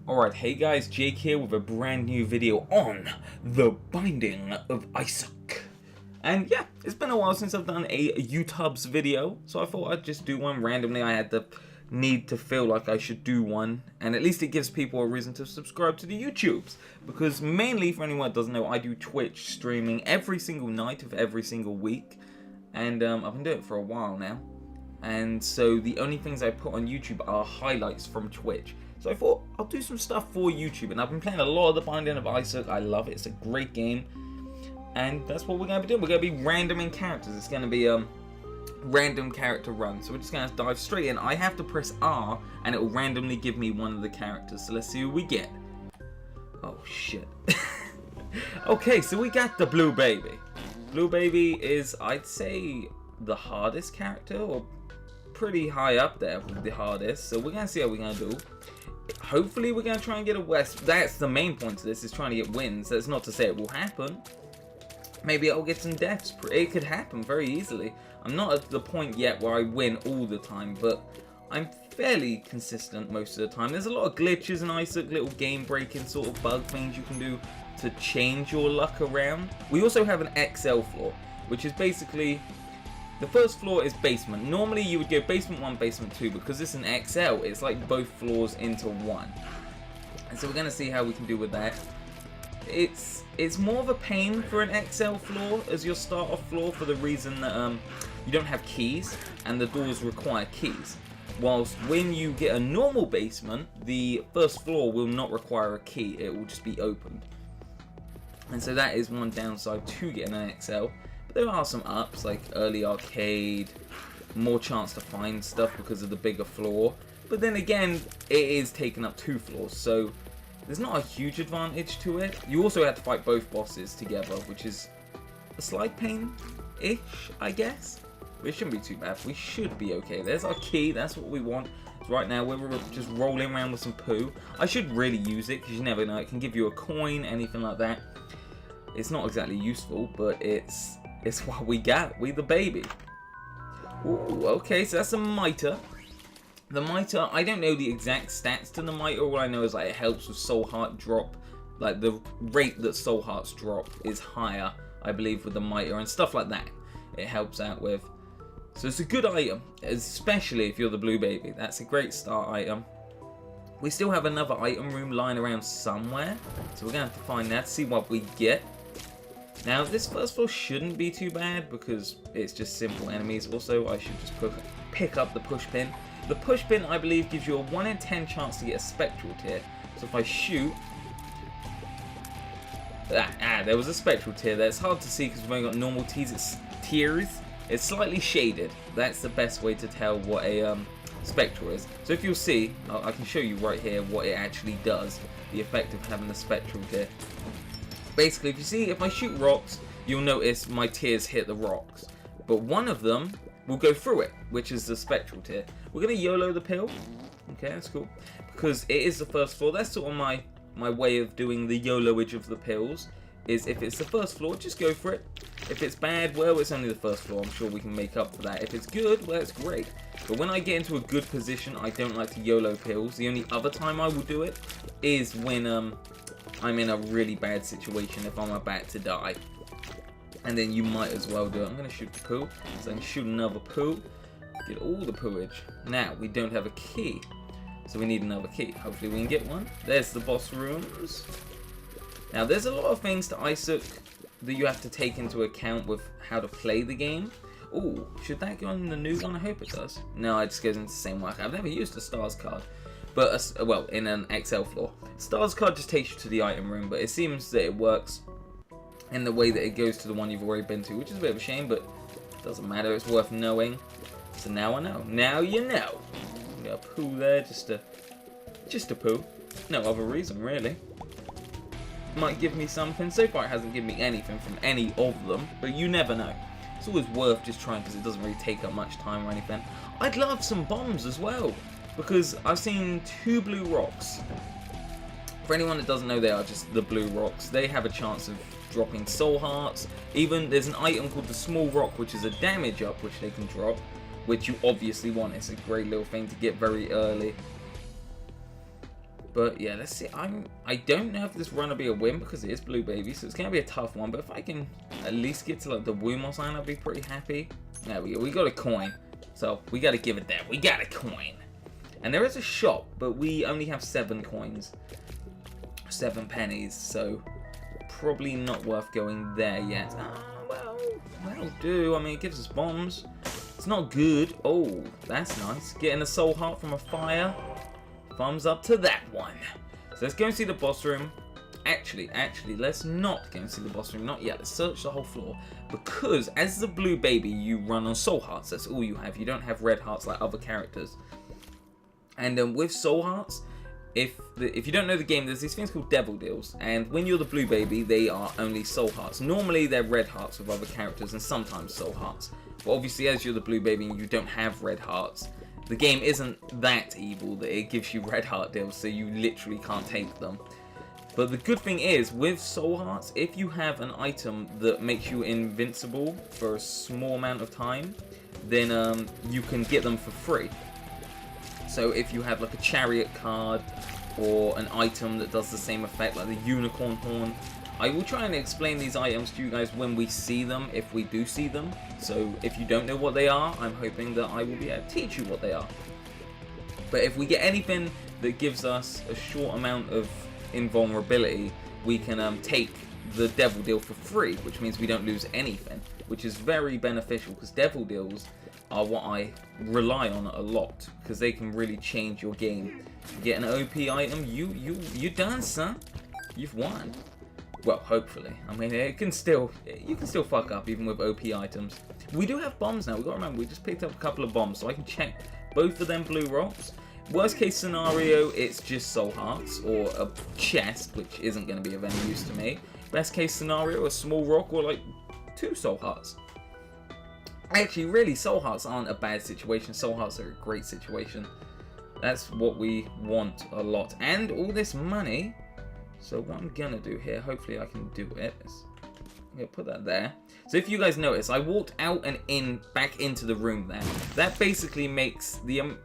Alright, hey guys, Jake here with a brand new video on the Binding of Isaac. And yeah, it's been a while since I've done a YouTubes video, so I thought I'd just do one randomly. I had the need to feel like I should do one, and at least it gives people a reason to subscribe to the YouTubes. Because mainly, for anyone that doesn't know, I do Twitch streaming every single night of every single week. And I've been doing it for a while now. And so the only things I put on YouTube are highlights from Twitch. So I thought I'll do some stuff for YouTube, and I've been playing a lot of the Binding of Isaac. I love it. It's a great game, and that's what we're going to be doing. We're going to be randoming characters. It's going to be a random character run. So we're just going to dive straight in. I have to press R, and it will randomly give me one of the characters. So let's see who we get. Oh shit. Okay, so we got the Blue Baby. Blue Baby is, I'd say, the hardest character, or pretty high up there with the hardest. So we're going to see how we're going to do. Hopefully we're going to try and get a West. That's the main point of this, is trying to get wins. That's not to say it will happen. Maybe I'll get some deaths. It could happen very easily. I'm not at the point yet where I win all the time, but I'm fairly consistent most of the time. There's a lot of glitches in Isaac, little game breaking sort of bug things you can do to change your luck around. We also have an XL floor, which is basically, the first floor is basement. Normally you would go basement 1, basement 2, because it's an XL, it's like both floors into one. And so we're going to see how we can do with that. It's more of a pain for an XL floor as your start off floor, for the reason that you don't have keys and the doors require keys. Whilst when you get a normal basement, the first floor will not require a key, it will just be opened. And so that is one downside to getting an XL. There are some ups, like early arcade, more chance to find stuff because of the bigger floor. But then again, it is taking up 2 floors, so there's not a huge advantage to it. You also have to fight both bosses together, which is a slight pain-ish, I guess. But it shouldn't be too bad. We should be okay. There's our key, that's what we want. Right now, we're just rolling around with some poo. I should really use it, because you never know. It can give you a coin, anything like that. It's not exactly useful, but it's what we got. We the baby. Ooh, okay, so that's a mitre. The mitre, I don't know the exact stats to the mitre. All I know is like it helps with soul heart drop. Like the rate that soul hearts drop is higher, I believe, with the mitre and stuff like that. It helps out with. So it's a good item, especially if you're the Blue Baby. That's a great start item. We still have another item room lying around somewhere, so we're gonna have to find that, see what we get. Now, this first floor shouldn't be too bad because it's just simple enemies. Also, I should just pick up the push pin. The push pin, I believe, gives you a 1 in 10 chance to get a spectral tear. So if I shoot... there was a spectral tear there. It's hard to see because we've only got normal tears. It's slightly shaded. That's the best way to tell what a spectral is. So if you'll see, I can show you right here what it actually does. The effect of having the spectral tear. Basically, if you see, if I shoot rocks, you'll notice my tears hit the rocks. But one of them will go through it, which is the spectral tear. We're going to YOLO the pill. Okay, that's cool. Because it is the first floor. That's sort of my way of doing the YOLOage of the pills. Is if it's the first floor, just go for it. If it's bad, well, it's only the first floor. I'm sure we can make up for that. If it's good, well, it's great. But when I get into a good position, I don't like to YOLO pills. The only other time I will do it is when I'm in a really bad situation, if I'm about to die. And then you might as well do it. I'm going to shoot the poo. So I can shoot another poo. Get all the pooage. Now, we don't have a key. So we need another key. Hopefully we can get one. There's the boss rooms. Now, there's a lot of things to Isaac that you have to take into account with how to play the game. Ooh, should that go on the new one? I hope it does. No, it just goes into the same work. I've never used a stars card. But, well, in an XL floor. Stars card just takes you to the item room, but it seems that it works in the way that it goes to the one you've already been to, which is a bit of a shame, but it doesn't matter, it's worth knowing. So now I know. Now you know. Got a poo there, just a poo. No other reason, really. Might give me something. So far it hasn't given me anything from any of them, but you never know. It's always worth just trying because it doesn't really take up much time or anything. I'd love some bombs as well, because I've seen 2 blue rocks. For anyone that doesn't know, they are just the blue rocks. They have a chance of dropping soul hearts. Even there's an item called the small rock, which is a damage up, which they can drop, which you obviously want. It's a great little thing to get very early. But yeah, let's see. I don't know if this run will be a win because it is Blue Baby, so it's gonna be a tough one. But if I can at least get to like the Wumos line, I'll be pretty happy. There we go. We got a coin, so we got to give it that. We got a coin, and there is a shop, but we only have 7 coins, 7 pennies, so probably not worth going there yet. Well, that'll do. I mean, it gives us bombs. It's not good. Oh, that's nice. Getting a soul heart from a fire. Thumbs up to that one. So let's go and see the boss room. Actually, let's not go and see the boss room. Not yet. Let's search the whole floor. Because as the Blue Baby, you run on soul hearts. That's all you have. You don't have red hearts like other characters. And with soul hearts, if you don't know the game, there's these things called devil deals. And when you're the Blue Baby, they are only soul hearts. Normally, they're red hearts with other characters and sometimes soul hearts. But obviously, as you're the Blue Baby and you don't have red hearts, the game isn't that evil that it gives you red heart deals, so you literally can't take them. But the good thing is, with soul hearts, if you have an item that makes you invincible for a small amount of time, then you can get them for free. So if you have like a chariot card or an item that does the same effect, like the unicorn horn, I will try and explain these items to you guys when we see them, if we do see them. So if you don't know what they are, I'm hoping that I will be able to teach you what they are. But if we get anything that gives us a short amount of invulnerability, we can take the devil deal for free, which means we don't lose anything, which is very beneficial because devil deals are what I rely on a lot because they can really change your game. You get an OP item, you done, son. You've won. Well, hopefully. I mean, you can still fuck up even with OP items. We do have bombs now. We got to remember, we just picked up a couple of bombs, so I can check both of them blue rocks. Worst case scenario, it's just soul hearts or a chest, which isn't going to be of any use to me. Best case scenario, a small rock or like 2 soul hearts. Actually, really, soul hearts aren't a bad situation. Soul hearts are a great situation. That's what we want a lot. And all this money. So what I'm gonna do here, hopefully I can do it. I'm gonna put that there. So if you guys notice, I walked out and back into the room there. That basically makes the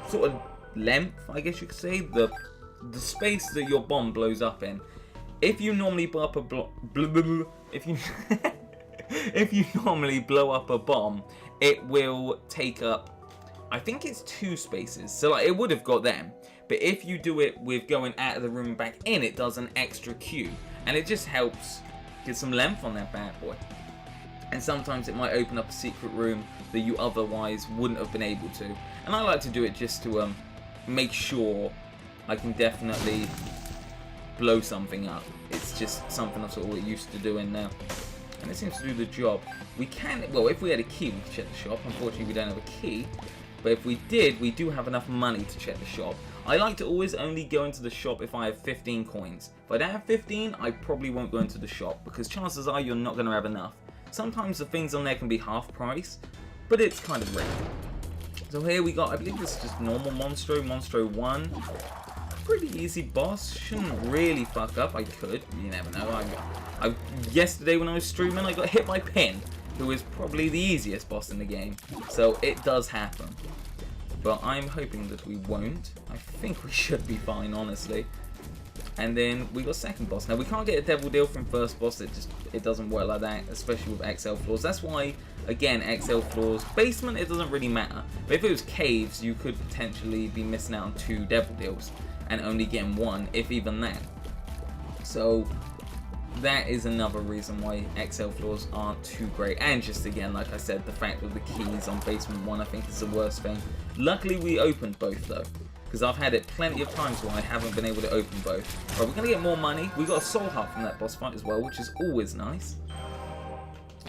sort of length, I guess you could say, the space that your bomb blows up in. If you normally blow up a if you normally blow up a bomb, it will take up, I think it's 2 spaces. So like it would have got them. But if you do it with going out of the room and back in, it does an extra queue. And it just helps get some length on that bad boy. And sometimes it might open up a secret room that you otherwise wouldn't have been able to. And I like to do it just to make sure I can definitely blow something up. It's just something I'm sort of used to doing now. And it seems to do the job. We can, well, if we had a key, we could check the shop. Unfortunately, we don't have a key. But if we did, we do have enough money to check the shop. I like to always only go into the shop if I have 15 coins. If I don't have 15, I probably won't go into the shop because chances are you're not going to have enough. Sometimes the things on there can be half price, but it's kind of rare. So here we got, I believe this is just normal Monstro 1. Pretty easy boss, shouldn't really fuck up. I could, you never know. Yesterday when I was streaming, I got hit by Pin, who is probably the easiest boss in the game. So it does happen. But I'm hoping that we won't. I think we should be fine, honestly. And then we got second boss. Now we can't get a devil deal from first boss. It doesn't work like that, especially with XL floors. That's why, again, XL floors. Basement, it doesn't really matter. But if it was caves, you could potentially be missing out on 2 devil deals and only getting 1, if even that. So that is another reason why XL floors aren't too great. And just again, like I said, the fact with the keys on basement 1, I think is the worst thing. Luckily we opened both though, because I've had it plenty of times where I haven't been able to open both. Right, we're going to get more money. We got a soul heart from that boss fight as well, which is always nice.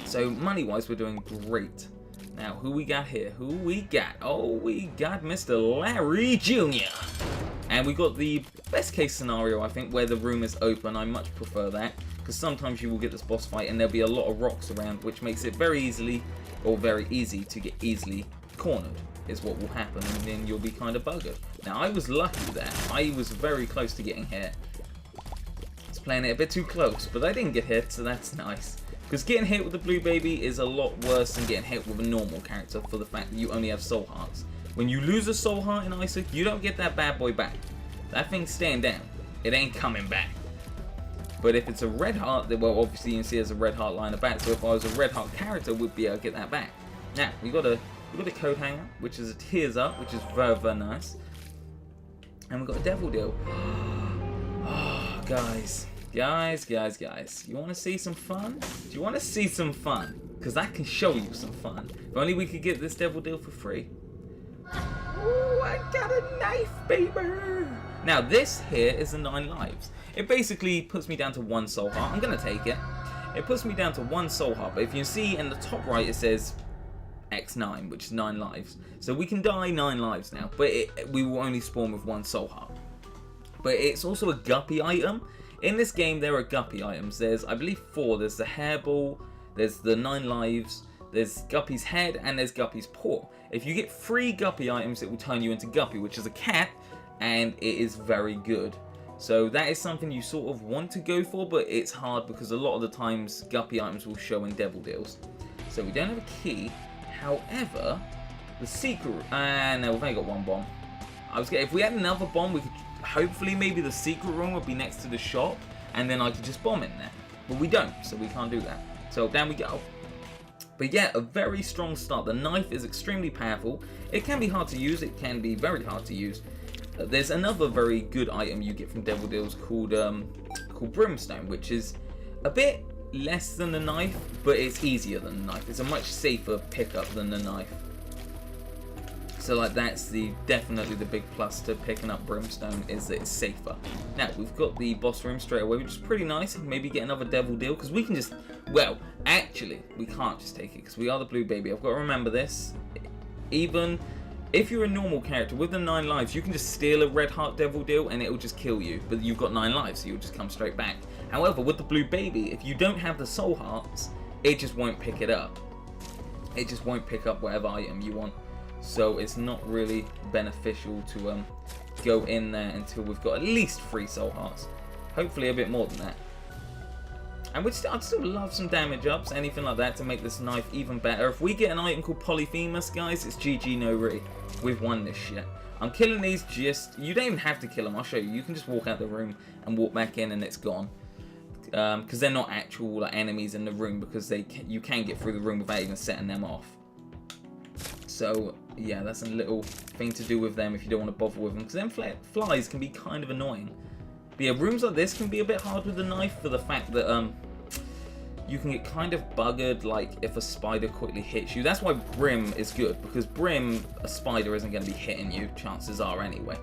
So money wise, we're doing great. Now who we got here? Who we got? Oh, we got Mr. Larry Jr. And we got the best case scenario, I think, where the room is open. I much prefer that, because sometimes you will get this boss fight and there'll be a lot of rocks around, which makes it very easy to get easily cornered, is what will happen, and then you'll be kind of buggered. Now, I was lucky there. I was very close to getting hit. I was playing it a bit too close, but I didn't get hit, so that's nice. Because getting hit with the Blue Baby is a lot worse than getting hit with a normal character for the fact that you only have soul hearts. When you lose a soul heart in Isaac, you don't get that bad boy back. that thing's staying down. It ain't coming back. But if it's a red heart, then, well, obviously you can see there's a red heart lying about. So if I was a red heart character, we'd be able to get that back. Now we got a coat hanger, which is a tears up, which is very, very nice. And we've got a devil deal. Oh, guys, you want to see some fun? Do you want to see some fun? Because I can show you some fun. If only we could get this devil deal for free. Ooh, I got a knife, baby. Now this here is the 9 lives. It basically puts me down to 1 soul heart. I'm gonna take it. It puts me down to 1 soul heart. But if you see in the top right, it says X9, which is 9 lives. So we can die 9 lives now, but we will only spawn with 1 soul heart. But it's also a guppy item. In this game, there are guppy items. There's, I believe, 4. There's the hairball, there's the 9 lives, there's Guppy's head, and there's Guppy's paw. If you get 3 guppy items, it will turn you into Guppy, which is a cat, and it is very good. So that is something you sort of want to go for, but it's hard because a lot of the times guppy items will show in devil deals. So we don't have a key. However, the secret, no, we've only got 1 bomb. If we had another bomb, we could hopefully maybe the secret room would be next to the shop, and then I could just bomb in there. But we don't, so we can't do that. So down we go. But yeah, a very strong start. The knife is extremely powerful. It can be hard to use. It can be very hard to use. There's another very good item you get from devil deals called brimstone, which is a bit less than the knife, but it's easier than the knife. It's a much safer pickup than the knife. So like that's definitely the big plus to picking up brimstone, is that it's safer. Now we've got the boss room straight away, which is pretty nice. Maybe get another devil deal, because we can just, well, actually we can't just take it because we are the blue baby. I've got to remember this. Even if you're a normal character with the 9 lives, you can just steal a red heart devil deal and it'll just kill you. But you've got 9 lives, so you'll just come straight back. However, with the blue baby, if you don't have the soul hearts, it just won't pick it up. It just won't pick up whatever item you want. So it's not really beneficial to go in there until we've got at least 3 soul hearts. Hopefully a bit more than that. And I'd still love some damage ups, anything like that to make this knife even better. If we get an item called Polyphemus, guys, it's GG no re. We've won this shit. I'm killing these you don't even have to kill them, I'll show you. You can just walk out the room and walk back in and it's gone. Because they're not actual like, enemies in the room, because you can get through the room without even setting them off. So yeah, that's a little thing to do with them if you don't want to bother with them, because them flies can be kind of annoying. But yeah, rooms like this can be a bit hard with the knife for the fact that you can get kind of buggered like if a spider quickly hits you. That's why Brim is good, because Brim, a spider isn't going to be hitting you, chances are anyway.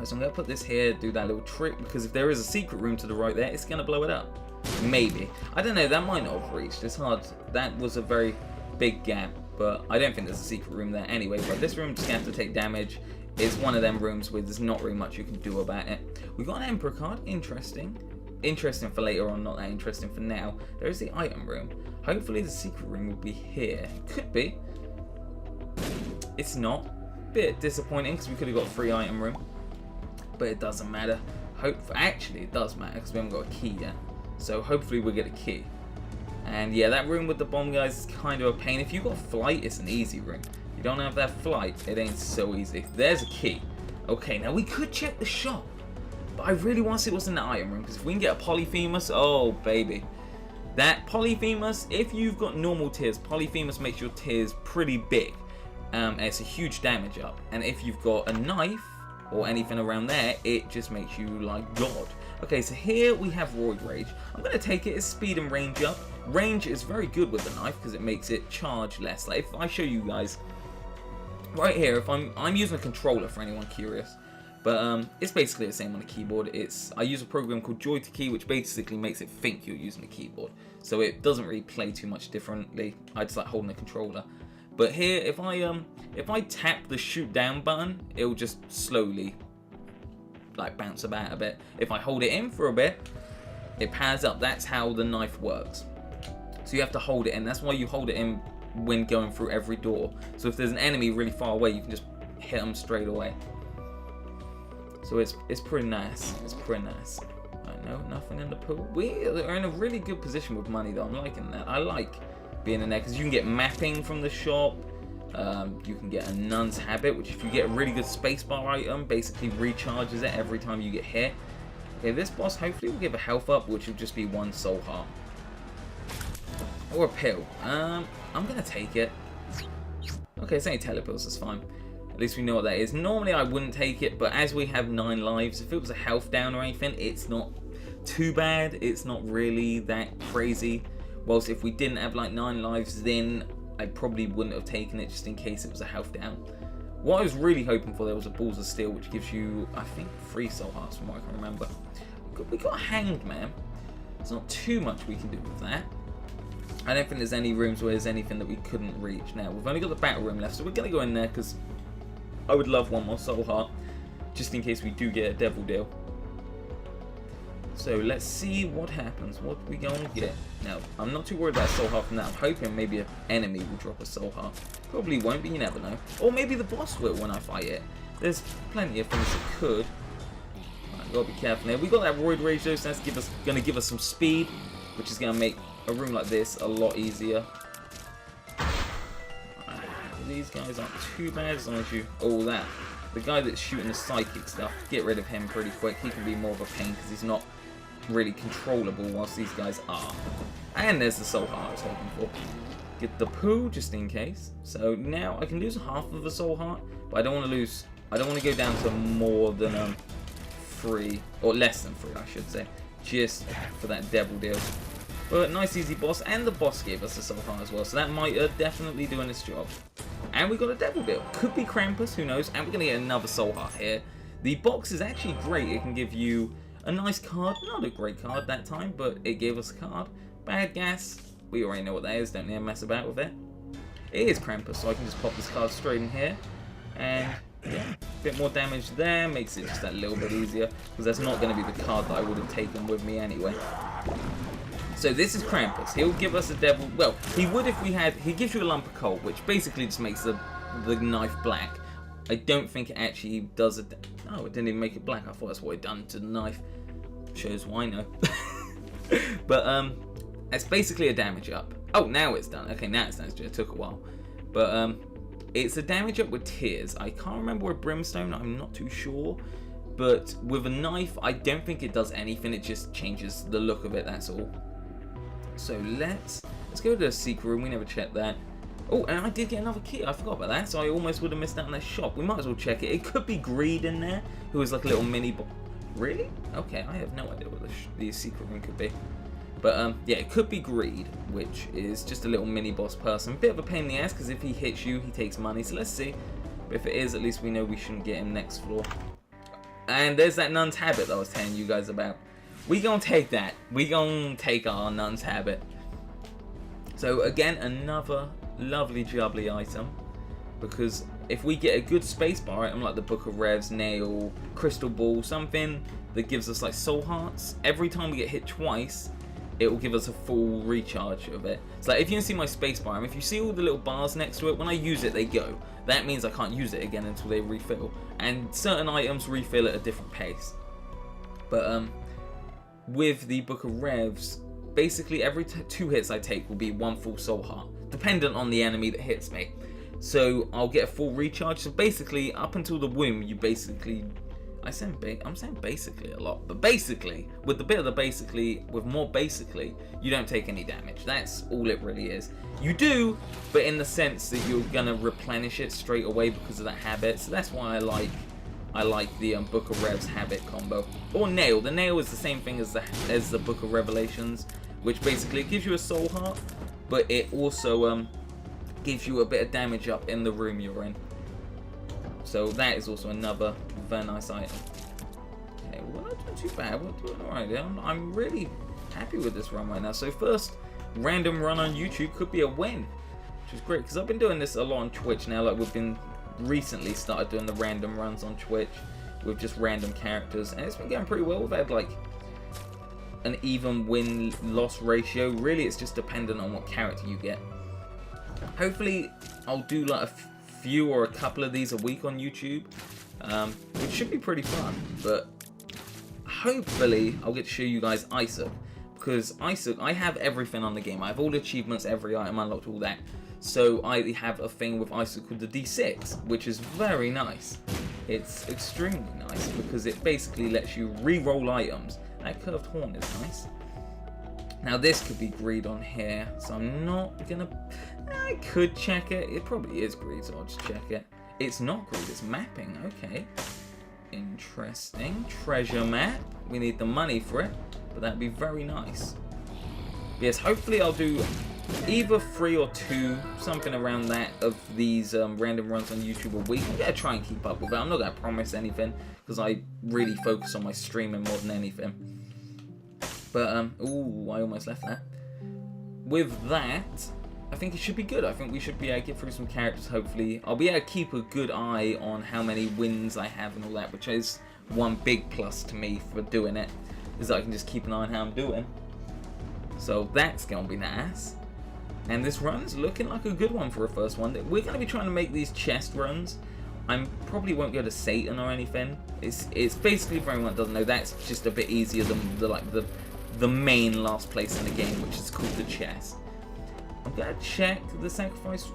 So I'm going to put this here, do that little trick, because if there is a secret room to the right there, it's going to blow it up. Maybe. I don't know, that might not have reached. It's hard. That was a very big gap, but I don't think there's a secret room there anyway. But this room just going to have to take damage. It's one of them rooms where there's not really much you can do about it. We've got an Emperor card. Interesting. Interesting for later on, not that interesting for now. There is the item room. Hopefully the secret room will be here. It could be. It's not. Bit disappointing because we could have got a free item room. But it doesn't matter. Actually, it does matter because we haven't got a key yet. So hopefully we'll get a key. And yeah, that room with the bomb guys is kind of a pain. If you've got flight, it's an easy room. If you don't have that flight, it ain't so easy. There's a key. Okay, now we could check the shop. But I really want to see what's in the item room, because if we can get a Polyphemus, oh baby. That Polyphemus, if you've got normal tears, Polyphemus makes your tears pretty big. And it's a huge damage up. And if you've got a knife, or anything around there, it just makes you like God. Okay, so here we have ROID Rage. I'm going to take it as speed and range up. Range is very good with the knife because it makes it charge less. Like if I show you guys, right here, if I'm using a controller for anyone curious, but it's basically the same on the keyboard. I use a program called Joy2Key, which basically makes it think you're using a keyboard. So it doesn't really play too much differently. I just like holding a controller. But here, if I tap the shoot down button, it will just slowly like bounce about a bit. If I hold it in for a bit, it powers up. That's how the knife works. So you have to hold it in. That's why you hold it in when going through every door. So if there's an enemy really far away, you can just hit them straight away. So it's pretty nice. It's pretty nice. I know, nothing in the pool. We are in a really good position with money though. I'm liking that. I like being in there because you can get mapping from the shop. You can get a Nun's Habit, which if you get a really good spacebar item, basically recharges it every time you get hit. Okay, this boss hopefully will give a health up, which will just be 1 soul heart. Or a pill. I'm going to take it. Okay, it's only telepills, that's fine. At least we know what that is. Normally I wouldn't take it, but as we have 9 lives, if it was a health down or anything, it's not too bad. It's not really that crazy. Whilst if we didn't have like 9 lives, then I probably wouldn't have taken it just in case it was a health down. What I was really hoping for there was a Balls of Steel, which gives you, I think, 3 soul hearts from what I can remember. We got a Hanged Man. There's not too much we can do with that. I don't think there's any rooms where there's anything that we couldn't reach. Now, we've only got the battle room left, so we're going to go in there because I would love 1 more soul heart, just in case we do get a devil deal. So let's see what happens. What are we going to get? Now, I'm not too worried about a soul heart from that. I'm hoping maybe an enemy will drop a soul heart. Probably won't, but you never know. Or maybe the boss will when I fight it. There's plenty of things that could. Right, gotta be careful there. We got that ROID rage though, so that's going to give us some speed, which is going to make a room like this a lot easier. These guys aren't too bad as long as you... Oh, that. The guy that's shooting the psychic stuff, get rid of him pretty quick. He can be more of a pain because he's not really controllable whilst these guys are. And there's the soul heart I was hoping for. Get the poo just in case. So now I can lose half of a soul heart, but I don't want to lose... I don't want to go down to more than 3, or less than 3 I should say, just for that devil deal. But nice easy boss, and the boss gave us a soul heart as well, so that might definitely doing its job. And we got a devil deal. Could be Krampus, who knows, and we're going to get another soul heart here. The box is actually great. It can give you a nice card, not a great card that time, but it gave us a card. Bad gas, we already know what that is, don't need to mess about with it. It is Krampus, so I can just pop this card straight in here, and yeah, a bit more damage there, makes it just that little bit easier, because that's not going to be the card that I would have taken with me anyway. So this is Krampus. He'll give us a devil... Well, he would if we had... He gives you a lump of coal, which basically just makes the knife black. I don't think it actually does it... Oh, it didn't even make it black. I thought that's what it done to the knife. Shows why, no. But, it's basically a damage up. Oh, now it's done. Okay, now it's done. It took a while. But, it's a damage up with tears. I can't remember with brimstone. I'm not too sure. But with a knife, I don't think it does anything. It just changes the look of it, that's all. So let's go to the secret room. We never checked that. Oh, and I did get another key. I forgot about that, so I almost would have missed out on that shop. We might as well check it. It could be Greed in there, who is like a little mini... Really? Okay, I have no idea what the secret room could be. But, yeah, it could be Greed, which is just a little mini-boss person. Bit of a pain in the ass, because if he hits you, he takes money. So let's see. But if it is, at least we know we shouldn't get him next floor. And there's that Nun's Habit that I was telling you guys about. We gonna take that. We gonna take our Nun's Habit. So again, another lovely jubbly item. Because if we get a good spacebar item like the Book of Revs, Nail, Crystal Ball, something that gives us like soul hearts, every time we get hit twice, it will give us a full recharge of it. So like if you can see my spacebar item, if you see all the little bars next to it, when I use it, they go. That means I can't use it again until they refill. And certain items refill at a different pace. But with the Book of Revs, basically every 2 hits I take will be 1 full soul heart, dependent on the enemy that hits me. So I'll get a full recharge. So basically, up until the womb, you basically... I'm saying basically a lot, but basically, with the bit of the basically, with more basically, you don't take any damage. That's all it really is. You do, but in the sense that you're gonna replenish it straight away because of that habit. So that's why I like the Book of Revs habit combo. Or Nail. The Nail is the same thing as the Book of Revelations, which basically it gives you a soul heart, but it also gives you a bit of damage up in the room you're in. So that is also another very nice item. Okay, we're not doing too bad. We're doing alright. I'm really happy with this run right now. So first random run on YouTube could be a win, which is great because I've been doing this a lot on Twitch now. Like we've been recently started doing the random runs on Twitch with just random characters, and it's been going pretty well. We've had like an even win-loss ratio. Really, it's just dependent on what character you get. Hopefully, I'll do like a few or a couple of these a week on YouTube, which should be pretty fun. But hopefully, I'll get to show you guys Isaac, because Isaac, I have everything on the game. I have all the achievements, every item unlocked, all that. So I have a thing with Isaac called the D6, which is very nice. It's extremely nice because it basically lets you re-roll items. That curved horn is nice. Now this could be greed on here, so I'm not gonna... I could check it. It probably is greed, so I'll just check it. It's not greed, it's mapping. Okay. Interesting. Treasure map. We need the money for it, but that'd be very nice. Yes, hopefully I'll do either 3 or 2, something around that, of these random runs on YouTube a week. I'm gonna try and keep up with it. I'm not gonna promise anything because I really focus on my streaming more than anything. But ooh, I almost left that. With that, I think it should be good. I think we should be able to get through some characters, hopefully. I'll be able to keep a good eye on how many wins I have and all that, which is one big plus to me for doing it, is that I can just keep an eye on how I'm doing. So that's gonna be nice. And this run's looking like a good one for a first one. We're gonna be trying to make these chest runs. I probably won't go to Satan or anything. It's basically, for anyone that doesn't know, that's just a bit easier than the main last place in the game, which is called the chest. I'm gonna check the sacrifice.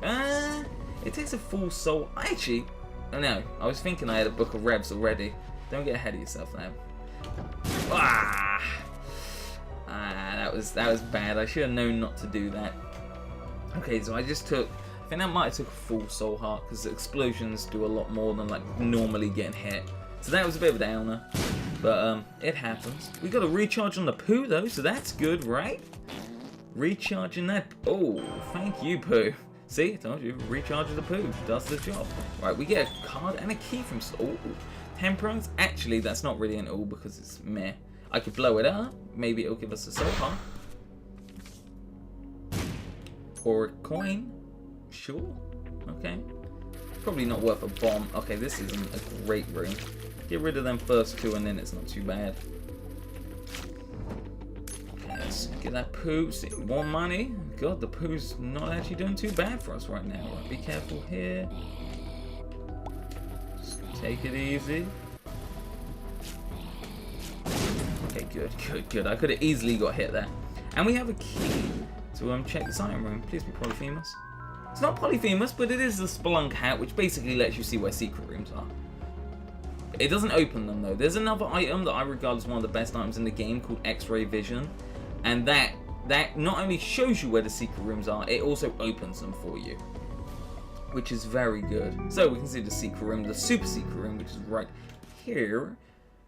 It takes a full soul. Actually, no, I was thinking I had a book of revs already. Don't get ahead of yourself now. That was bad. I should have known not to do that. Okay, so I just took, I think that might have took a full soul heart because explosions do a lot more than like normally getting hit. So that was a bit of a downer, but it happens. We got a recharge on the poo though, so that's good, right? Recharging that. Oh, thank you, poo. See, I told you, recharging the poo does the job. Right, we get a card and a key from. Oh, temperance. Actually, that's not really an all because it's meh. I could blow it up. Maybe it'll give us a soul heart. Or a coin. Sure. Okay. Probably not worth a bomb. Okay, this isn't a great room. Get rid of them first 2 and then it's not too bad. Okay, let's get that poo. See, more money. God, the poo's not actually doing too bad for us right now. Right, be careful here. Just take it easy. Okay, good. I could have easily got hit there. And we have a key to check the item room. Please be Polyphemus. It's not Polyphemus, but it is the Spelunker hat, which basically lets you see where secret rooms are. It doesn't open them though. There's another item that I regard as one of the best items in the game called X-ray vision, and that not only shows you where the secret rooms are, it also opens them for you, which is very good. So we can see the secret room, the super secret room, which is right here.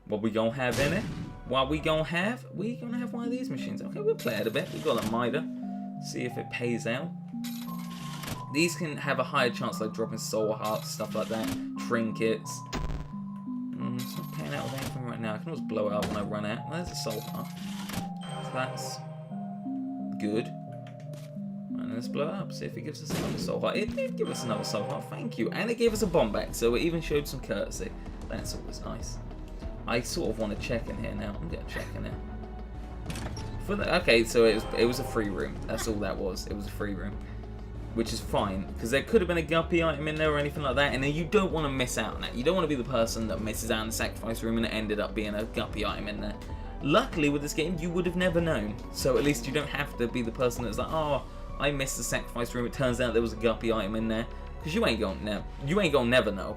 What we gonna have in it? What we gonna have? We gonna have one of these machines. Okay, we'll play it a bit. We've got a mitre. See if it pays out. These can have a higher chance, like dropping soul hearts, stuff like that. Trinkets. It's not paying out with anything right now. I can always blow it up when I run out. There's a soul heart. So that's good. And let's blow it up. See if it gives us another soul heart. It did give us another soul heart. Thank you. And it gave us a bomb back, so it even showed some courtesy. That's always nice. I sort of want to check in here now. I'm gonna check in here. For the, okay, so it was a free room. That's all that was. It was a free room, which is fine because there could have been a guppy item in there or anything like that, and then you don't want to miss out on that. You don't want to be the person that misses out on the sacrifice room and it ended up being a guppy item in there. Luckily, with this game, you would have never known. So at least you don't have to be the person that's like, oh, I missed the sacrifice room. It turns out there was a guppy item in there, because you ain't gonna never know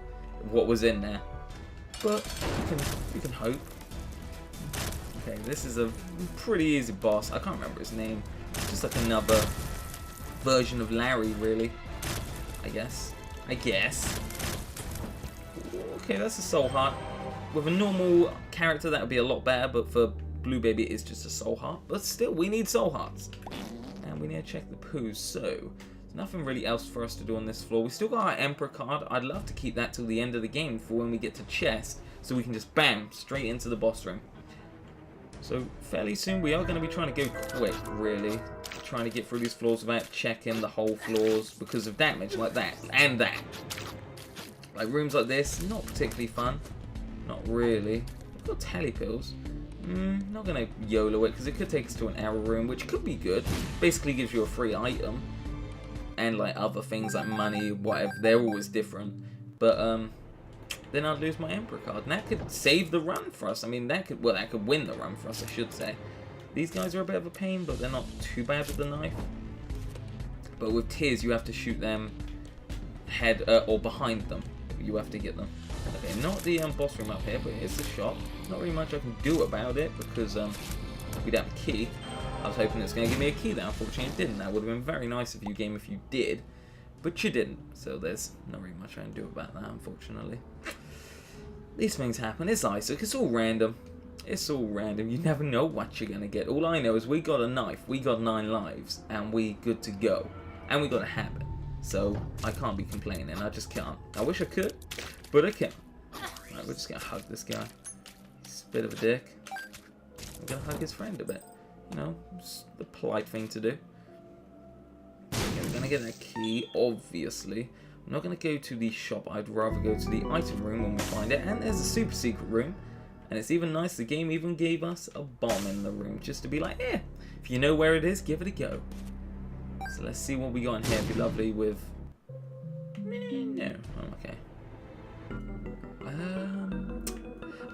what was in there. But you can hope. Okay, this is a pretty easy boss. I can't remember his name. It's just like another version of Larry, really. I guess. Okay, that's a soul heart. With a normal character, that would be a lot better, but for Blue Baby, it's just a soul heart. But still, we need soul hearts. And we need to check the poos, so there's nothing really else for us to do on this floor. We still got our Emperor card. I'd love to keep that till the end of the game for when we get to chest, so we can just bam, straight into the boss room. So fairly soon we are going to be trying to go quick, really. Trying to get through these floors without checking the whole floors because of damage like that and that. Like rooms like this, not particularly fun. Not really. We've got tele pills. Not going to YOLO it because it could take us to an arrow room, which could be good. Basically gives you a free item. And like other things like money, whatever. They're always different. But then I'd lose my Emperor card. And that could save the run for us. I mean, that could win the run for us, I should say. These guys are a bit of a pain, but they're not too bad with the knife. But with tiers, you have to shoot them head or behind them. You have to get them. Okay, not the boss room up here, but here's the shop. Not really much I can do about it because we don't have a key. I was hoping it was going to give me a key there. Unfortunately, it didn't. That would have been very nice of you, game, if you did. But you didn't. So there's not really much I can do about that, unfortunately. These things happen. It's Isaac. It's all random. It's all random. You never know what you're going to get. All I know is we got a knife. We got 9 lives. And we good to go. And we got a habit. So I can't be complaining. I just can't. I wish I could. But I can't. Right, we're just going to hug this guy. He's a bit of a dick. We're going to hug his friend a bit. You know, it's the polite thing to do. Okay, we're going to get that key, obviously. I'm not going to go to the shop. I'd rather go to the item room when we find it. And there's a super secret room. And it's even nice. The game even gave us a bomb in the room. Just to be like, yeah, if you know where it is, give it a go. So let's see what we got in here. It'd be lovely with... No, I'm okay.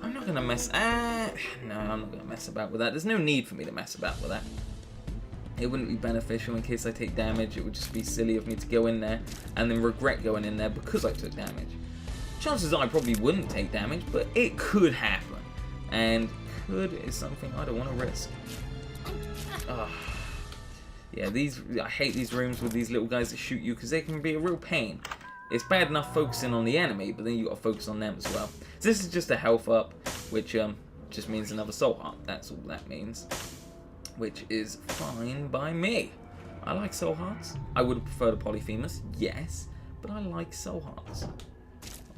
I'm not going to mess... no, I'm not going to mess about with that. There's no need for me to mess about with that. It wouldn't be beneficial in case I take damage. It would just be silly of me to go in there and then regret going in there because I took damage. Chances are I probably wouldn't take damage, but it could happen. And could is something I don't want to risk. Yeah, I hate these rooms with these little guys that shoot you because they can be a real pain. It's bad enough focusing on the enemy, but then you got to focus on them as well. So this is just a health up, which just means another soul heart. That's all that means, which is fine by me. I like soul hearts. I would have preferred a Polyphemus, yes, but I like soul hearts.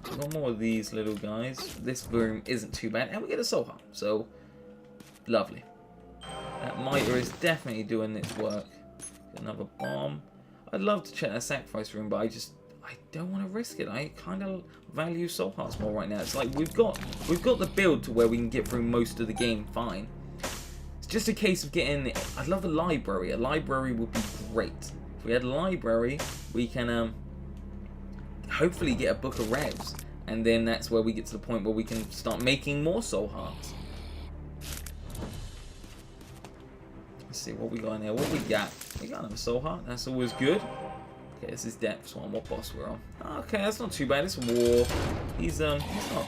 We've got more of these little guys. This room isn't too bad, and we get a soul heart, so lovely. That mitre is definitely doing its work. Another bomb. I'd love to check that sacrifice room, but I don't want to risk it. I kind of value soul hearts more right now. It's like we've got the build to where we can get through most of the game fine. It's just a case of getting... I'd love a library. A library would be great. If we had a library, we can hopefully get a book of revs, and then that's where we get to the point where we can start making more soul hearts. Let's see what we got in there. What we got? We got another soul heart. That's always good. Okay, this is Depths one. What boss we're on? Okay, that's not too bad. It's War. He's not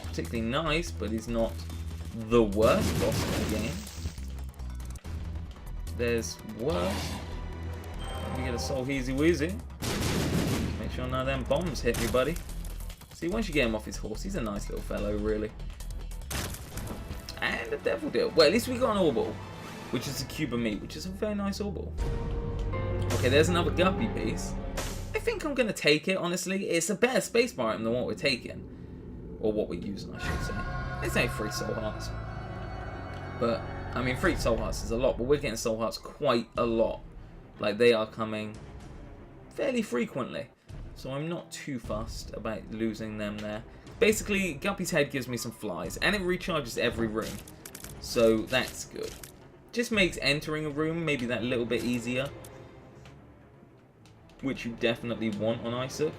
particularly nice, but he's not the worst boss in the game. There's worse. We get a soul Heezy Weezy. Make sure none of them bombs hit me, buddy. See, once you get him off his horse, he's a nice little fellow, really. And a Devil Deal. Well, at least we got an Orbital, which is a cube of meat, which is a very nice Orbital. Okay, there's another Guppy piece. I think I'm going to take it, honestly. It's a better spacebar item than what we're taking. Or what we're using, I should say. It's only 3 soul hearts. But, I mean, 3 soul hearts is a lot, but we're getting soul hearts quite a lot. Like, they are coming fairly frequently. So I'm not too fussed about losing them there. Basically, Guppy's head gives me some flies, and it recharges every room. So that's good. Just makes entering a room maybe that little bit easier, which you definitely want on Isaac,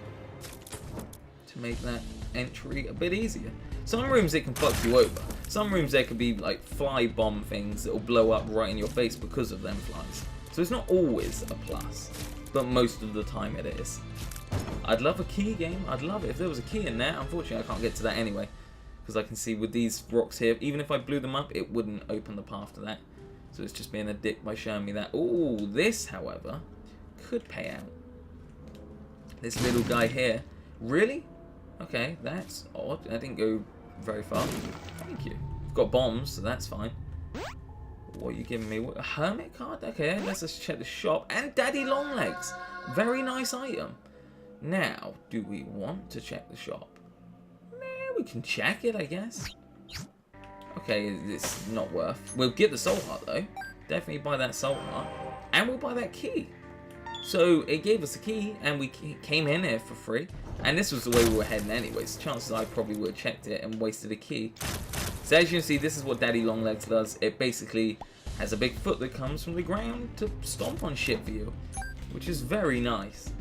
to make that entry a bit easier. Some rooms it can fuck you over. Some rooms there could be like fly bomb things that will blow up right in your face because of them flies. So it's not always a plus, but most of the time it is. I'd love a key game. I'd love it if there was a key in there. Unfortunately, I can't get to that anyway, because I can see with these rocks here, even if I blew them up, it wouldn't open the path to that. So it's just being a dick by showing me that. Ooh, this, however, could pay out. This little guy here. Really? Okay, that's odd. I didn't go very far. Thank you. Got bombs, so that's fine. What are you giving me? A hermit card? Okay, let's just check the shop. And Daddy Longlegs. Very nice item. Now, do we want to check the shop? We can check it, I guess. Okay, it's not worth. We'll get the soul heart, though. Definitely buy that soul heart. And we'll buy that key. So, it gave us a key, and we came in here for free. And this was the way we were heading anyways. Chances I probably would have checked it and wasted a key. So, as you can see, this is what Daddy Longlegs does. It basically has a big foot that comes from the ground to stomp on shit for you. Which is very nice.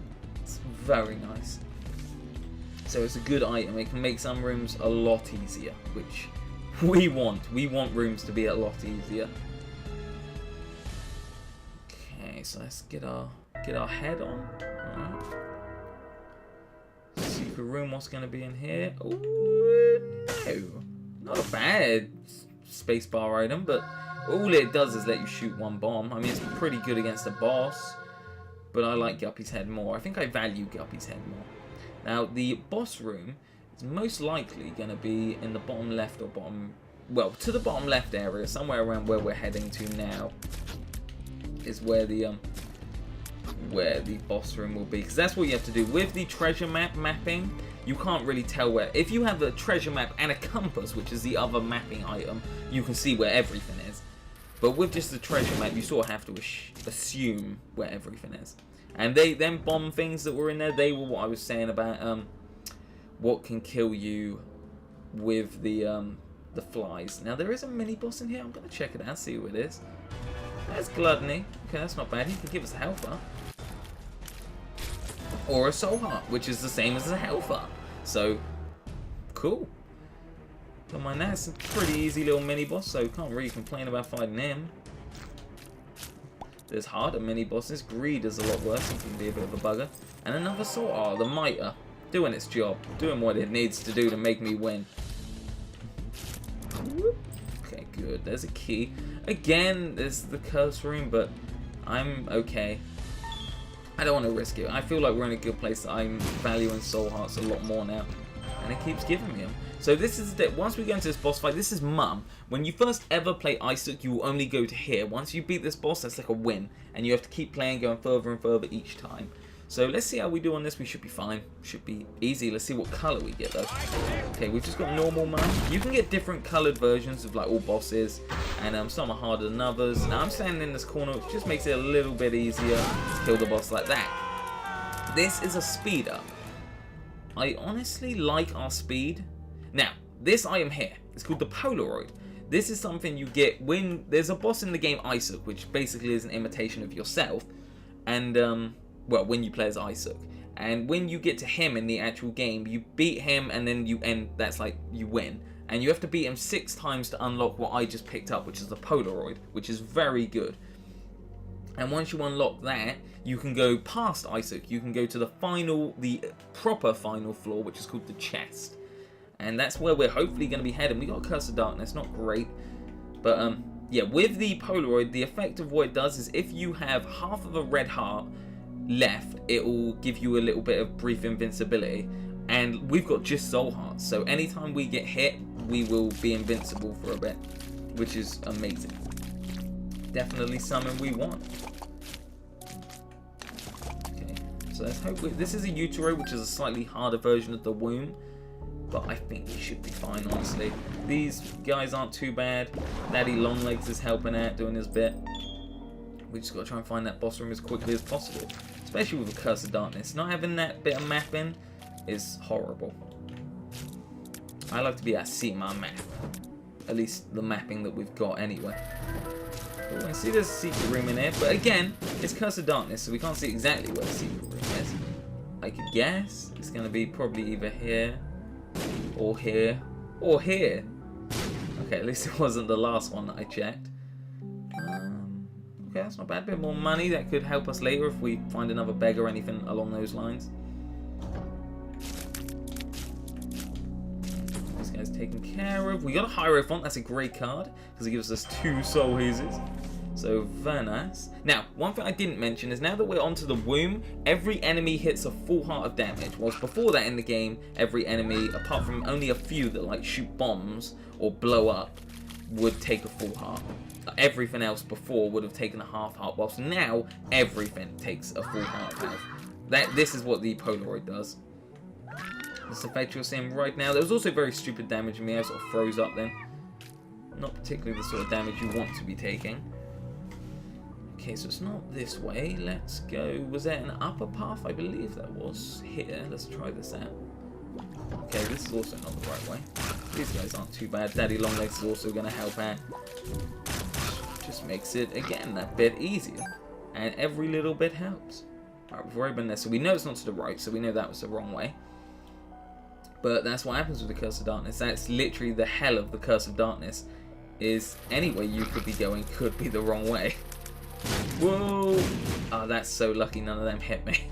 It's very nice. So, it's a good item. It can make some rooms a lot easier, which we want. We want rooms to be a lot easier. Okay, so let's get our get our head on. Alright. Secret room, what's going to be in here? Ooh, no. Not a bad spacebar item, but all it does is let you shoot one bomb. I mean, it's pretty good against a boss, but I like Guppy's head more. I think I value Guppy's head more. Now, the boss room is most likely going to be in the bottom left or bottom... Well, to the bottom left area, somewhere around where we're heading to now, is where the boss room will be. Because that's what you have to do. With the treasure map mapping, you can't really tell where... If you have a treasure map and a compass, which is the other mapping item, you can see where everything is. But with just the treasure map, you sort of have to assume where everything is. And them bomb things that were in there, they were what I was saying about what can kill you with the flies. Now, there is a mini-boss in here. I'm going to check it out, see who it is. There's Gluttony. Okay, that's not bad. He can give us a health up. Or a soul heart, which is the same as a health up. So, cool. Don't mind that. It's a pretty easy little mini-boss, so can't really complain about fighting him. There's harder mini-bosses. Greed is a lot worse. It can be a bit of a bugger. And another soul heart, the Mitre. Doing its job. Doing what it needs to do to make me win. Okay, good. There's a key. Again, there's the curse room, but I'm okay. I don't want to risk it. I feel like we're in a good place. I'm valuing soul hearts a lot more now. And it keeps giving me them. So this is the... Once we go into this boss fight, this is Mum. When you first ever play Isaac, you will only go to here. Once you beat this boss, that's like a win. And you have to keep playing, going further and further each time. So let's see how we do on this. We should be fine. Should be easy. Let's see what colour we get though. Okay, we've just got normal Mum. You can get different coloured versions of like all bosses. And some are harder than others. Now I'm standing in this corner, which just makes it a little bit easier to kill the boss like that. This is a speed up. I honestly like our speed. Now, this item here is called the Polaroid. This is something you get when there's a boss in the game Isaac, which basically is an imitation of yourself. And, well, when you play as Isaac. And when you get to him in the actual game, you beat him and then you end, that's like, you win. And you have to beat him 6 times to unlock what I just picked up, which is the Polaroid, which is very good. And once you unlock that, you can go past Isaac. You can go to the proper final floor, which is called the chest. And that's where we're hopefully going to be heading. We got Curse of Darkness, not great. But, yeah, with the Polaroid, the effect of what it does is if you have half of a red heart left, it will give you a little bit of brief invincibility. And we've got just soul hearts. So anytime we get hit, we will be invincible for a bit. Which is amazing. Definitely something we want. Okay, so let's hope this is a Utero, which is a slightly harder version of the womb. But I think we should be fine, honestly. These guys aren't too bad. Daddy Longlegs is helping out, doing his bit. We just got to try and find that boss room as quickly as possible. Especially with the Curse of Darkness. Not having that bit of mapping is horrible. I like to be able to see my map. At least the mapping that we've got anyway. But we can see there's a secret room in here. But again, it's Curse of Darkness, so we can't see exactly where the secret room is. I could guess it's going to be probably either here, or here, or here. Okay, at least it wasn't the last one that I checked. Okay, that's not bad. A bit more money that could help us later if we find another beggar or anything along those lines. This guy's taken care of. We got a Hierophant. That's a great card because it gives us 2 soul hazes. So very nice. Now, one thing I didn't mention is now that we're onto the womb, every enemy hits a full heart of damage. Whilst before that in the game, every enemy, apart from only a few that like shoot bombs or blow up, would take a full heart. Everything else before would have taken a half heart, whilst now everything takes a full heart of health. This is what the Polaroid does. This effect you're seeing right now. There was also very stupid damage in me. I sort of froze up then. Not particularly the sort of damage you want to be taking. Okay, so it's not this way. Let's go. Was there an upper path? I believe that was here. Let's try this out. Okay, this is also not the right way. These guys aren't too bad. Daddy Longlegs is also going to help out. Just makes it, again, that bit easier. And every little bit helps. Alright, we've already been there. So we know it's not to the right, so we know that was the wrong way. But that's what happens with the Curse of Darkness. That's literally the hell of the Curse of Darkness. Is any way you could be going could be the wrong way. Whoa! Oh, that's so lucky none of them hit me.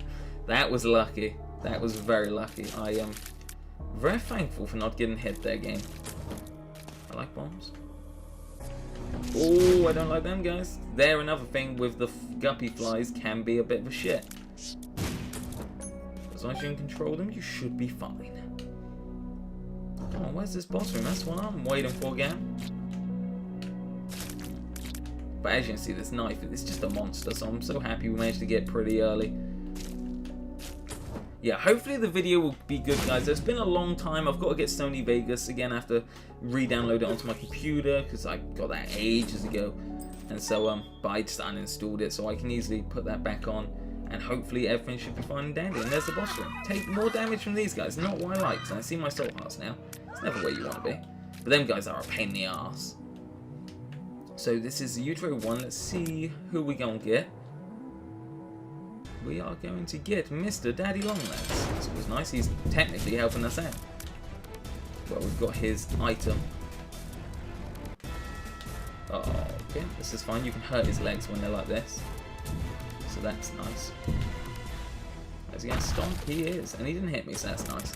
That was lucky. That was very lucky. I am very thankful for not getting hit there, game. I like bombs. Oh, I don't like them, guys. They're another thing with the guppy flies, can be a bit of a shit. As long as you can control them, you should be fine. Come on, where's this boss room? That's what I'm waiting for again. But as you can see, this knife, it's just a monster, so I'm so happy we managed to get pretty early. Yeah, hopefully the video will be good, guys. It's been a long time. I've got to get Sony Vegas again. I have to re-download it onto my computer because I got that ages ago. And so, but I just uninstalled it, so I can easily put that back on. And hopefully everything should be fine and dandy. And there's the boss room. Take more damage from these guys. Not what I like, because I see my soul hearts now. It's never where you want to be. But them guys are a pain in the ass. So this is the Utero 1. Let's see who we gonna get. We are going to get Mr. Daddy Longlegs. This was nice. He's technically helping us out. Well, we've got his item. Oh, okay. This is fine. You can hurt his legs when they're like this. So that's nice. Is he going to stomp? He is. And he didn't hit me, so that's nice.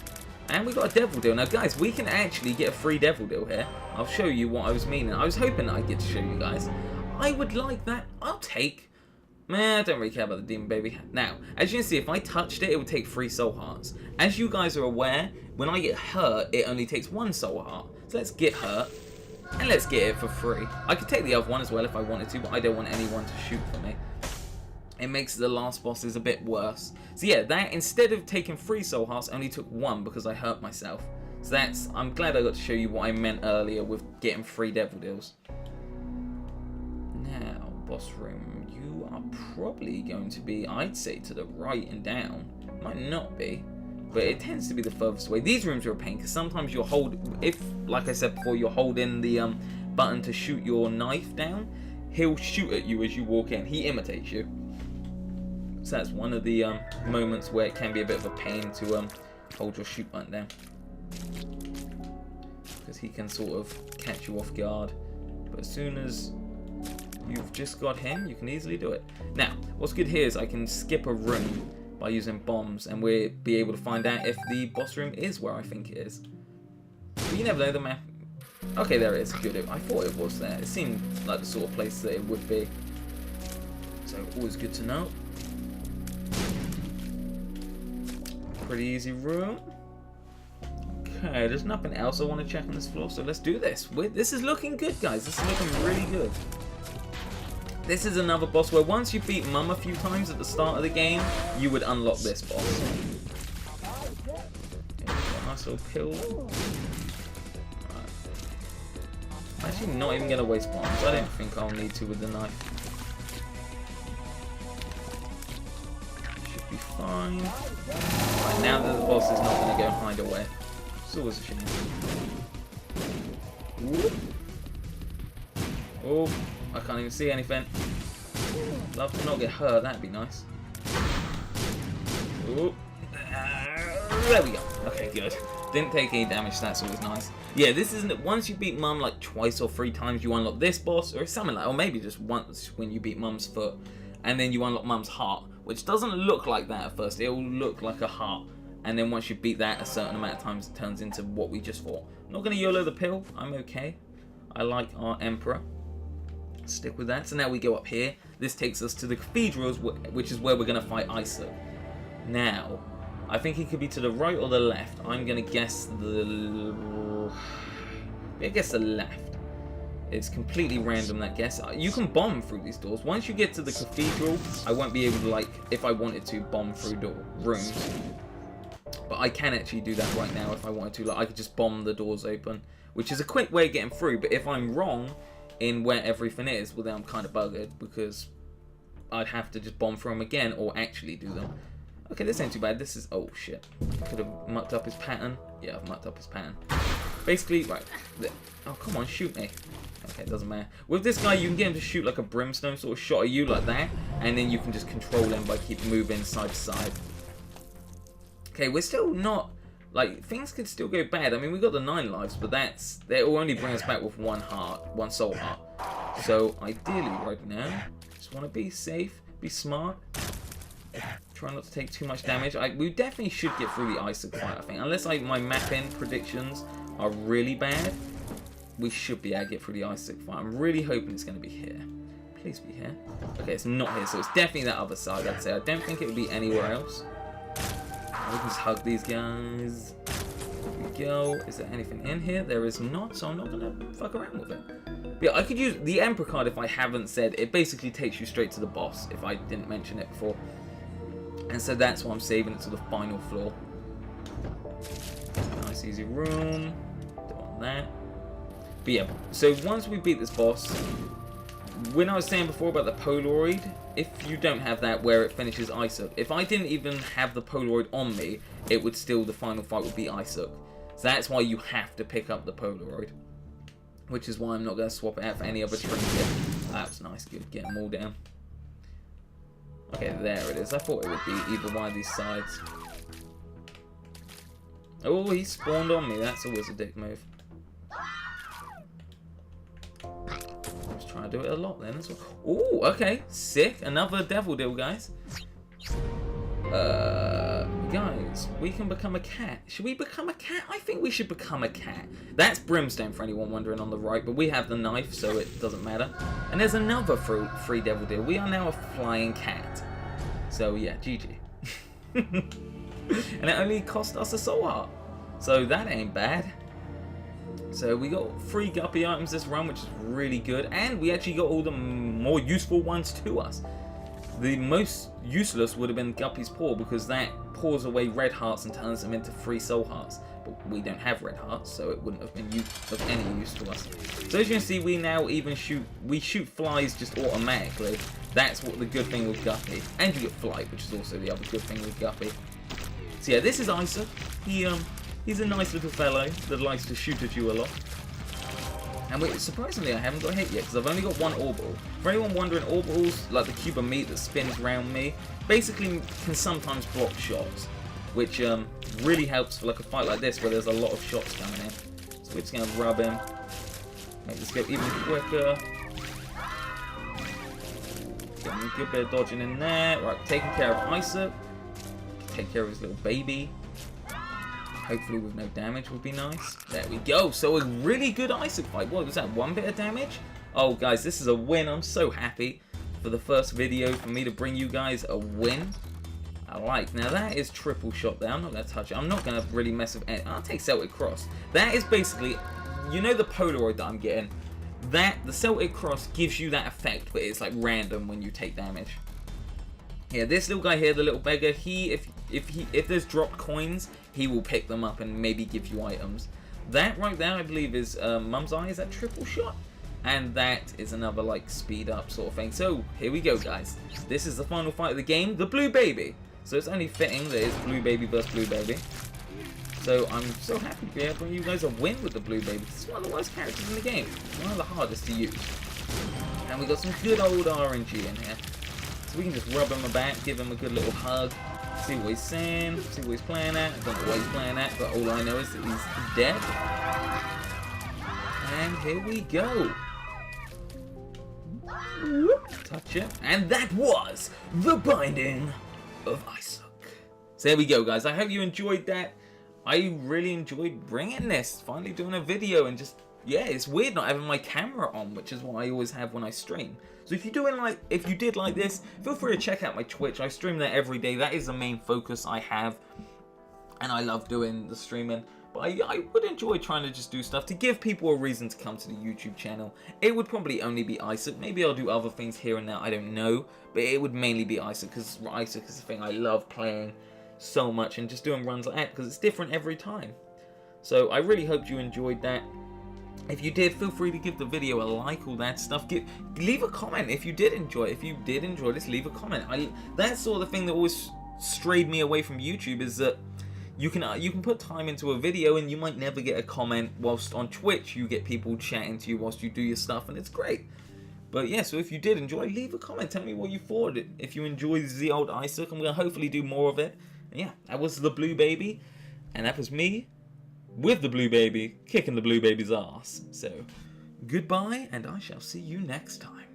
And we got a devil deal. Now, guys, we can actually get a free devil deal here. I'll show you what I was meaning. I was hoping that I'd get to show you guys. I would like that. I'll take... Man, I don't really care about the demon baby. Now, as you can see, if I touched it, it would take 3 soul hearts. As you guys are aware, when I get hurt, it only takes 1 soul heart. So let's get hurt, and let's get it for free. I could take the other one as well if I wanted to, but I don't want anyone to shoot for me. It makes the last bosses a bit worse. So yeah, that, instead of taking 3 soul hearts, only took 1 because I hurt myself. So that's, I'm glad I got to show you what I meant earlier with getting 3 devil deals. Now, boss room. You are probably going to be, I'd say, to the right and down. Might not be, but it tends to be the furthest away. These rooms are a pain because sometimes you'll hold, if, like I said before, you're holding the button to shoot your knife down, he'll shoot at you as you walk in. He imitates you. So that's one of the moments where it can be a bit of a pain to hold your shoot button down. Because he can sort of catch you off guard. But as soon as you've just got him, you can easily do it. Now, what's good here is I can skip a room by using bombs, and we'll be able to find out if the boss room is where I think it is. But you never know, the map. Okay, there it is. Good. I thought it was there. It seemed like the sort of place that it would be. So, always good to know. Pretty easy room. Okay, there's nothing else I want to check on this floor, so let's do this. This is looking good, guys. This is looking really good. This is another boss where once you beat Mum a few times at the start of the game, you would unlock this boss. Okay, nice little pill. Right. I'm actually not even going to waste bombs. I don't think I'll need to with the knife. Should be fine. Right, now that the boss is not going to go hide away. It's always a shame. Whoop. Oh. I can't even see anything. Love to not get hurt, that'd be nice. Ooh. There we go. Okay, good. Didn't take any damage, that's always nice. Yeah, this isn't, once you beat Mum like twice or 3 times, you unlock this boss, or something like, or maybe just once when you beat Mum's foot, and then you unlock Mum's heart, which doesn't look like that at first. It will look like a heart, and then once you beat that a certain amount of times, it turns into what we just fought. I'm not going to YOLO the pill, I'm okay. I like our Emperor. Stick with that. So now we go up here. This takes us to the cathedrals, which is where we're going to fight Isaac. Now, I think he could be to the right or the left. I'm going to guess the... I guess the left. It's completely random, that guess. You can bomb through these doors. Once you get to the cathedral, I won't be able to, like, if I wanted to, bomb through rooms. But I can actually do that right now if I wanted to. Like, I could just bomb the doors open, which is a quick way of getting through. But if I'm wrong in where everything is, well then I'm kind of buggered, because I'd have to just bomb through them again or actually do them. Okay, this ain't too bad. This is, oh shit, could have mucked up his pattern. Yeah, I've mucked up his pattern. Basically, right, oh come on, shoot me. Okay, it doesn't matter. With this guy, you can get him to shoot like a brimstone sort of shot at you like that, and then you can just control him by keep moving side to side. Okay, we're still not, like, things could still go bad. I mean, we got the 9 lives, but that will only bring us back with 1 heart, 1 soul heart. So, ideally, right now, Just want to be safe, be smart. Try not to take too much damage. We definitely should get through the Isaac fight, I think. Unless my mapping predictions are really bad, we should be able to get through the Isaac fight. I'm really hoping it's going to be here. Please be here. Okay, it's not here, so it's definitely that other side, I'd say. I don't think it would be anywhere else. We can just hug these guys. There we go. Is there anything in here? There is not, so I'm not going to fuck around with it. But yeah, I could use the Emperor card if I haven't said. It basically takes you straight to the boss, if I didn't mention it before. And so that's why I'm saving it to the final floor. Nice easy room. Don't want that. But yeah, so once we beat this boss, when I was saying before about the Polaroid, if you don't have that where it finishes Isaac, if I didn't even have the Polaroid on me, it would still, the final fight would be Isaac. So that's why you have to pick up the Polaroid. Which is why I'm not going to swap it out for any other trinket. That was nice, good, get them all down. Okay, there it is. I thought it would be either one of these sides. Oh, he spawned on me. That's always a dick move. Let's try to do it a lot then as well. Oh, okay. Sick. Another devil deal, guys. Guys, we can become a cat. Should we become a cat? I think we should become a cat. That's Brimstone for anyone wondering on the right, but we have the knife, so it doesn't matter. And there's another free devil deal. We are now a flying cat. So yeah, GG. And it only cost us a soul heart. So that ain't bad. So we got 3 guppy items this run, which is really good. And we actually got all the more useful ones to us. The most useless would have been Guppy's Paw, because that pours away red hearts and turns them into 3 soul hearts. But we don't have red hearts, so it wouldn't have been of any use to us. So as you can see, we now even shoot flies just automatically. That's what the good thing with Guppy. And you get flight, which is also the other good thing with Guppy. So yeah, this is Isaac. He's a nice little fellow that likes to shoot at you a lot. And wait, surprisingly, I haven't got hit yet, because I've only got 1 orbital. For anyone wondering, orbitals, like the cube of meat that spins around me, basically can sometimes block shots, which really helps for like a fight like this, where there's a lot of shots coming in. So we're just going to rub him, make this go even quicker. Getting a good bit of dodging in there. Right, taking care of Isaac. Take care of his little baby. Hopefully with no damage would be nice. There we go. So a really good Isaac fight. What was that? 1 bit of damage? Oh, guys, this is a win. I'm so happy for the first video for me to bring you guys a win. I like. Now, that is triple shot there. I'm not going to touch it. I'm not going to really mess with it. I'll take Celtic Cross. That is basically, you know the Polaroid that I'm getting? The Celtic Cross gives you that effect, but it's like random when you take damage. Yeah, this little guy here, the little beggar, if there's dropped coins, he will pick them up and maybe give you items. That right there, I believe, is Mum's Eye. Is that triple shot? And that is another, like, speed up sort of thing. So, here we go, guys. This is the final fight of the game, the Blue Baby. So, it's only fitting that it's Blue Baby versus Blue Baby. So, I'm so happy to be able to bring you guys a win with the Blue Baby. This is one of the worst characters in the game. One of the hardest to use. And we got some good old RNG in here. So, we can just rub him about, give him a good little hug. See what he's saying, see what he's playing at. I don't know what he's playing at, but all I know is that he's dead. And here we go. Touch it. And that was the Binding of Isaac. So there we go, guys. I hope you enjoyed that. I really enjoyed bringing this. Finally doing a video and just, yeah, it's weird not having my camera on, which is what I always have when I stream. So if you did like this, feel free to check out my Twitch. I stream there every day. That is the main focus I have. And I love doing the streaming. But I would enjoy trying to just do stuff to give people a reason to come to the YouTube channel. It would probably only be Isaac. Maybe I'll do other things here and there. I don't know. But it would mainly be Isaac, because Isaac is the thing I love playing so much. And just doing runs like that, because it's different every time. So I really hope you enjoyed that. If you did, feel free to give the video a like, all that stuff. Leave a comment if you did enjoy it. If you did enjoy this, leave a comment. That's sort of the thing that always strayed me away from YouTube, is that you can put time into a video and you might never get a comment, whilst on Twitch you get people chatting to you whilst you do your stuff, and it's great. But yeah, so if you did enjoy, leave a comment. Tell me what you thought. If you enjoyed the old Isaac, I'm going to hopefully do more of it. And yeah, that was the Blue Baby, and that was me with the Blue Baby, kicking the Blue Baby's ass. So, goodbye, and I shall see you next time.